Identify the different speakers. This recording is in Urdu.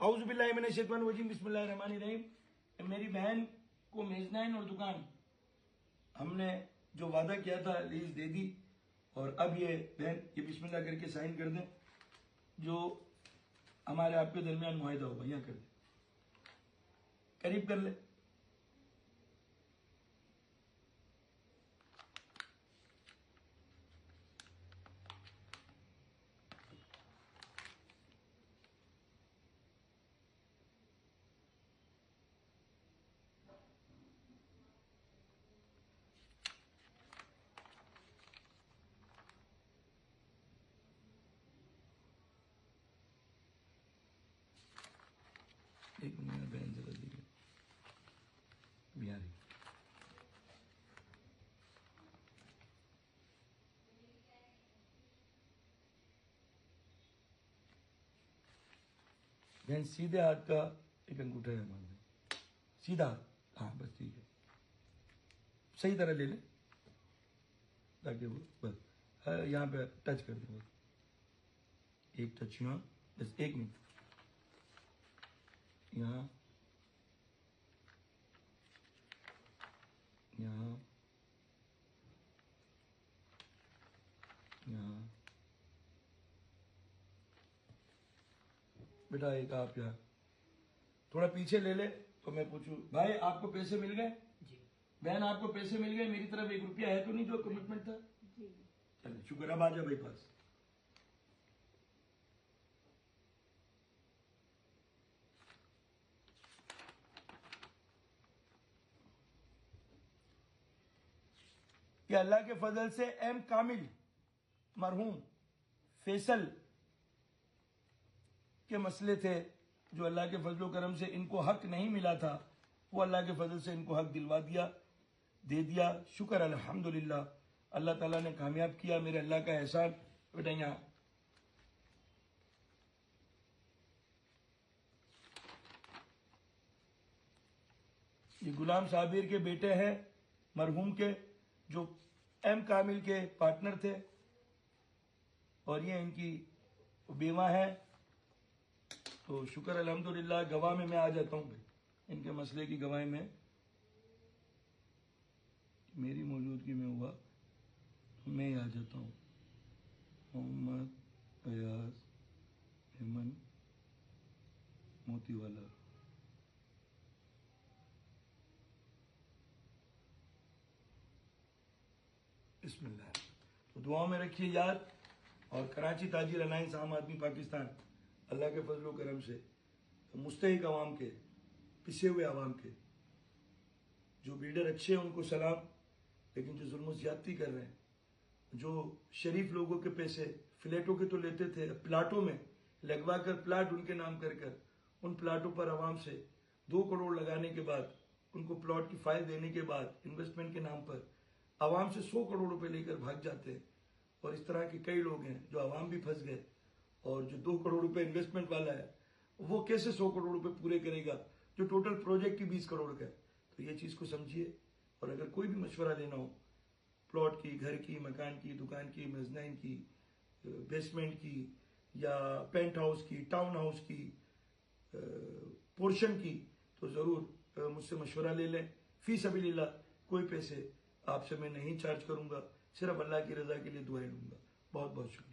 Speaker 1: اعوذ باللہ من الشیطان الرجیم، بسم اللہ الرحمن الرحیم۔ میری بہن کو میزنائن اور دکان ہم نے جو وعدہ کیا تھا لیز دے دی، اور اب یہ بہن یہ بسم اللہ کر کے سائن کر دیں، جو ہمارے آپ کے درمیان معاہدہ ہوگا یہاں کر دیں، قریب کر لیں۔ ایک منٹ بہن ذرا دیکھیں، بہاری بہن سیدھے ہاتھ کا ایک انگوٹھا ہے ہمارے، سیدھا ہاتھ، ہاں بس ٹھیک ہے، صحیح طرح لے لیں تاکہ وہ بس یہاں پہ ٹچ کر دیں، بس ایک ٹچ یہاں، بس ایک منٹ یہاں یہاں یہاں، بیٹا ایک آپ یہاں تھوڑا پیچھے لے لے تو میں پوچھوں بھائی آپ کو پیسے مل گئے؟
Speaker 2: جی
Speaker 1: بہن آپ کو پیسے مل گئے؟ میری طرف 1 روپیہ ہے تو نہیں جو کمٹمنٹ تھا؟
Speaker 2: جی
Speaker 1: چلے شکر، اب آ جا بھائی پاس۔ کہ اللہ کے فضل سے ایم کامل مرحوم فیصل کے مسئلے تھے جو اللہ کے فضل و کرم سے ان کو حق نہیں ملا تھا، وہ اللہ کے فضل سے ان کو حق دلوا دیا، دے دیا، شکر الحمدللہ، اللہ تعالیٰ نے کامیاب کیا، میرے اللہ کا احسان۔ بیٹا یہاں یہ غلام صابر کے بیٹے ہیں مرحوم کے، جو ایم کامل کے پارٹنر تھے، اور یہ ان کی بیوہ ہے، تو شکر الحمدللہ گواہ میں آ جاتا ہوں، ان کے مسئلے کی گواہی میں میری موجودگی میں ہوا تو میں ہی آ جاتا ہوں۔ محمد ایاز ایمن موتی والا، بسم اللہ، تو دعاؤں میں رکھیے یاد۔ اور کراچی تاجر الائنس عام آدمی پاکستان اللہ کے فضل و کرم سے مستحق عوام کے، پسے ہوئے عوام کے، جو بلڈر اچھے ہیں ان کو سلام، لیکن جو ظلم و زیادتی کر رہے ہیں، جو شریف لوگوں کے پیسے فلیٹوں کے تو لیتے تھے، پلاٹوں میں لگوا کر پلاٹ ان کے نام کر ان پلاٹوں پر عوام سے 2 کروڑ لگانے کے بعد، ان کو پلاٹ کی فائل دینے کے بعد انویسٹمنٹ کے نام پر عوام سے 100 کروڑ روپے لے کر بھاگ جاتے ہیں۔ اور اس طرح کے کئی لوگ ہیں جو عوام بھی پھنس گئے، اور جو 2 کروڑ روپے انویسٹمنٹ والا ہے وہ کیسے 100 کروڑ روپے پورے کرے گا جو ٹوٹل پروجیکٹ کی 20 کروڑ کا ہے؟ تو یہ چیز کو سمجھیے، اور اگر کوئی بھی مشورہ لینا ہو پلاٹ کی، گھر کی، مکان کی، دکان کی، میزنائن کی، بیسمنٹ کی، یا پینٹ ہاؤس کی، ٹاؤن ہاؤس کی، پورشن کی، تو ضرور مجھ سے مشورہ لے لیں۔ فی سبیل اللہ کوئی پیسے آپ سے میں نہیں چارج کروں گا، صرف اللہ کی رضا کے لیے دعائیں لوں گا۔ بہت بہت شکریہ۔